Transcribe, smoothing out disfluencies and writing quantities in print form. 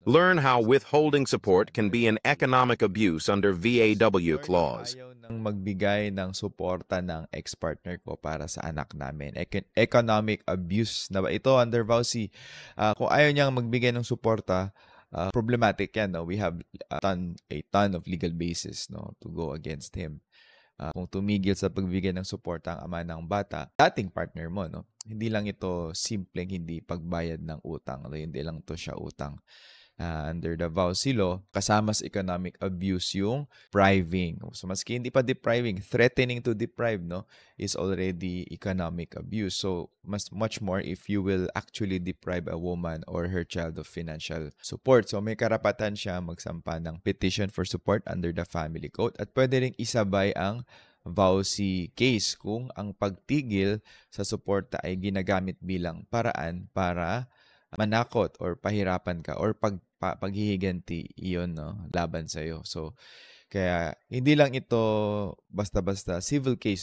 Learn how withholding support can be an economic abuse under VAW clause. Ayaw nang magbigay ng suporta ng ex-partner ko para sa anak namin. Economic abuse na ba ito under VAUSI? Kung ayaw niyang magbigay ng suporta, problematic yan. No? We have a ton of legal basis, no, to go against him. Kung tumigil sa pagbigay ng suporta ang ama ng bata, dating partner mo, no? Hindi lang ito simpleng hindi pagbayad ng utang. Hindi lang to siya utang. Under the VAUSI law, kasama sa economic abuse yung depriving. So, maski hindi pa depriving, threatening to deprive, no, is already economic abuse. So, much more if you will actually deprive a woman or her child of financial support. So, may karapatan siya magsampa ng petition for support under the family code at pwede ring isabay ang VAUSI case kung ang pagtigil sa suporta ay ginagamit bilang paraan para manakot or pahirapan ka or paghihiganti iyon, no, laban sa iyo. So kaya hindi lang ito basta-basta civil case